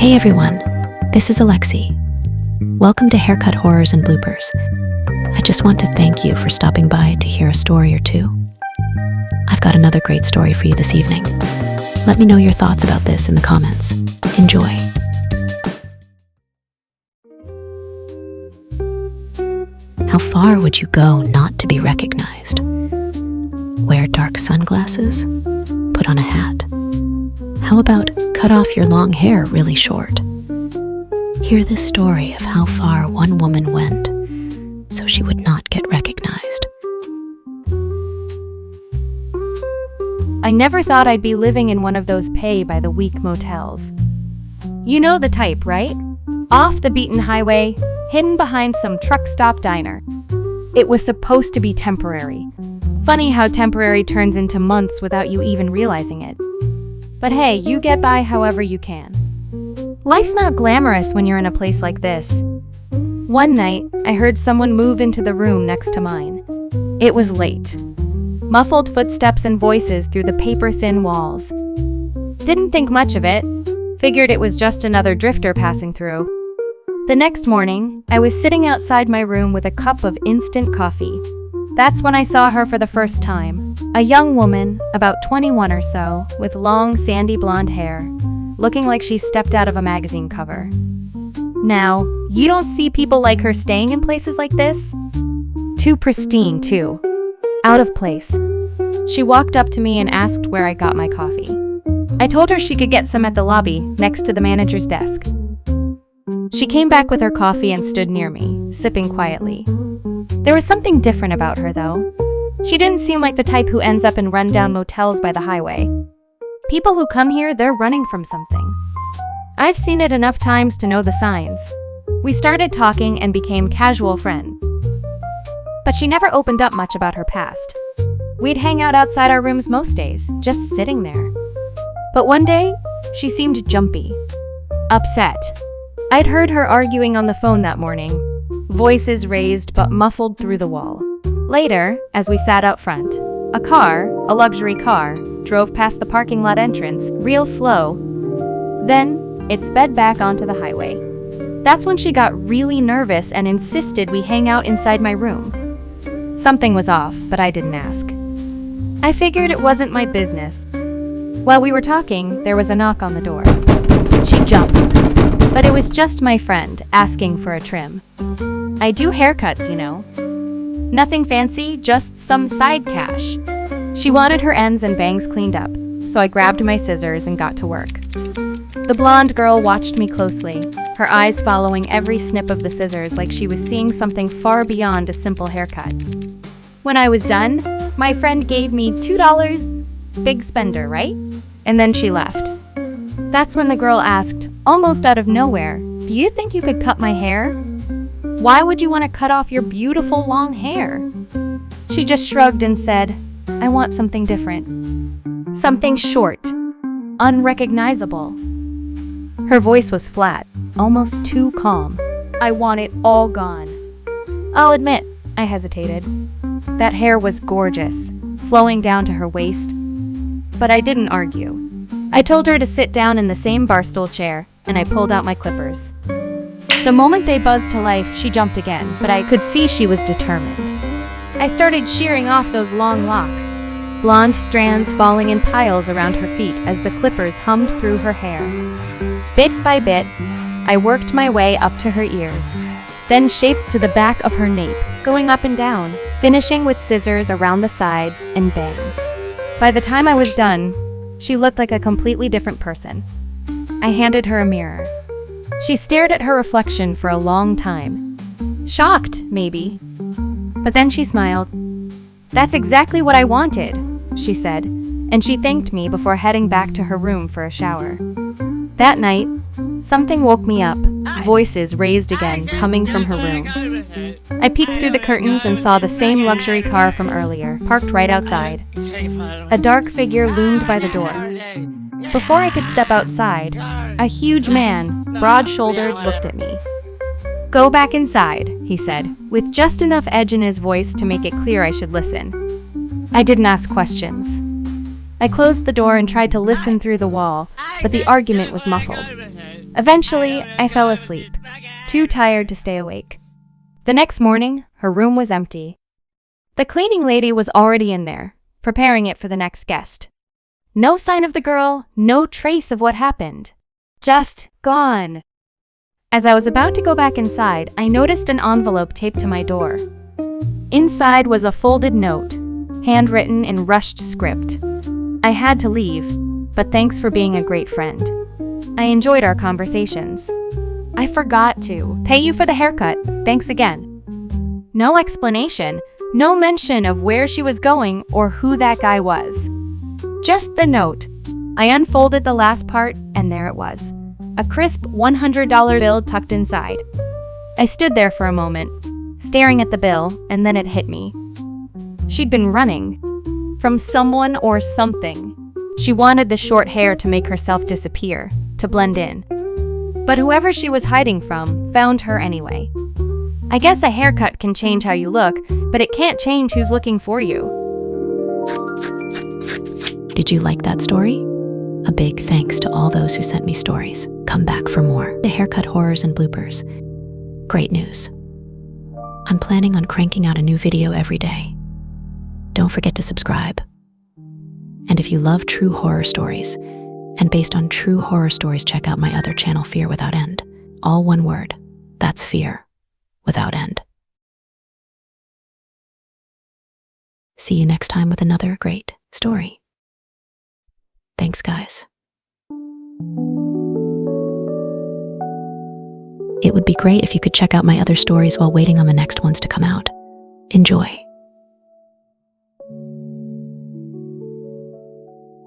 Hey everyone, this is Alexi. Welcome to Haircut Horrors and Bloopers. I just want to thank you for stopping by to hear a story or two. I've got another great story for you this evening. Let me know your thoughts about this in the comments. Enjoy. How far would you go not to be recognized? Wear dark sunglasses? Put on a hat? How about cut off your long hair really short? Hear this story of how far one woman went so she would not get recognized. I never thought I'd be living in one of those pay-by-the-week motels. You know the type, right? Off the beaten highway, hidden behind some truck stop diner. It was supposed to be temporary. Funny how temporary turns into months without you even realizing it. But hey, you get by however you can. Life's not glamorous when you're in a place like this. One night, I heard someone move into the room next to mine. It was late. Muffled footsteps and voices through the paper-thin walls. Didn't think much of it. Figured it was just another drifter passing through. The next morning, I was sitting outside my room with a cup of instant coffee. That's when I saw her for the first time. A young woman, about 21 or so, with long sandy blonde hair, looking like she stepped out of a magazine cover. Now, you don't see people like her staying in places like this? Too pristine, too. Out of place. She walked up to me and asked where I got my coffee. I told her she could get some at the lobby, next to the manager's desk. She came back with her coffee and stood near me, sipping quietly. There was something different about her, though. She didn't seem like the type who ends up in rundown motels by the highway. People who come here, they're running from something. I've seen it enough times to know the signs. We started talking and became casual friends. But she never opened up much about her past. We'd hang out outside our rooms most days, just sitting there. But one day, she seemed jumpy, upset. I'd heard her arguing on the phone that morning, voices raised but muffled through the wall. Later, as we sat out front, a car, a luxury car, drove past the parking lot entrance, real slow. Then, it sped back onto the highway. That's when she got really nervous and insisted we hang out inside my room. Something was off, but I didn't ask. I figured it wasn't my business. While we were talking, there was a knock on the door. She jumped, but it was just my friend asking for a trim. I do haircuts, you know. Nothing fancy, just some side cash. She wanted her ends and bangs cleaned up, so I grabbed my scissors and got to work. The blonde girl watched me closely, her eyes following every snip of the scissors like she was seeing something far beyond a simple haircut. When I was done, my friend gave me $2, big spender, right? And then she left. That's when the girl asked, almost out of nowhere, "Do you think you could cut my hair? Why would you want to cut off your beautiful long hair?" She just shrugged and said, "I want something different. Something short, unrecognizable." Her voice was flat, almost too calm. I want it all gone. I'll admit, I hesitated. That hair was gorgeous, flowing down to her waist. But I didn't argue. I told her to sit down in the same barstool chair, and I pulled out my clippers. The moment they buzzed to life, she jumped again, but I could see she was determined. I started shearing off those long locks, blonde strands falling in piles around her feet as the clippers hummed through her hair. Bit by bit, I worked my way up to her ears, then shaped to the back of her nape, going up and down, finishing with scissors around the sides and bangs. By the time I was done, she looked like a completely different person. I handed her a mirror. She stared at her reflection for a long time. Shocked, maybe. But then she smiled. "That's exactly what I wanted," she said, and she thanked me before heading back to her room for a shower. That night, something woke me up, voices raised again, coming from her room. I peeked through the curtains and saw the same luxury car from earlier, parked right outside. A dark figure loomed by the door. Before I could step outside, a huge man, broad-shouldered, looked at me. "Go back inside," he said, with just enough edge in his voice to make it clear I should listen. I didn't ask questions. I closed the door and tried to listen through the wall, but the argument was muffled. Eventually, I fell asleep, too tired to stay awake. The next morning, her room was empty. The cleaning lady was already in there, preparing it for the next guest. No sign of the girl, no trace of what happened. Just gone. As I was about to go back inside, I noticed an envelope taped to my door. Inside was a folded note, handwritten in rushed script. I had to leave, but thanks for being a great friend. I enjoyed our conversations. I forgot to pay you for the haircut. Thanks again. No explanation, no mention of where she was going or who that guy was. Just the note. I unfolded the last part, and there it was. A crisp $100 bill tucked inside. I stood there for a moment, staring at the bill, and then it hit me. She'd been running. From someone or something. She wanted the short hair to make herself disappear, to blend in. But whoever she was hiding from found her anyway. I guess a haircut can change how you look, but it can't change who's looking for you. Did you like that story? A big thanks to all those who sent me stories. Come back for more. The haircut horrors and bloopers. Great news. I'm planning on cranking out a new video every day. Don't forget to subscribe. And if you love true horror stories, and based on true horror stories, check out my other channel, Fear Without End. All one word. That's Fear Without End. See you next time with another great story. Thanks, guys. It would be great if you could check out my other stories while waiting on the next ones to come out. Enjoy.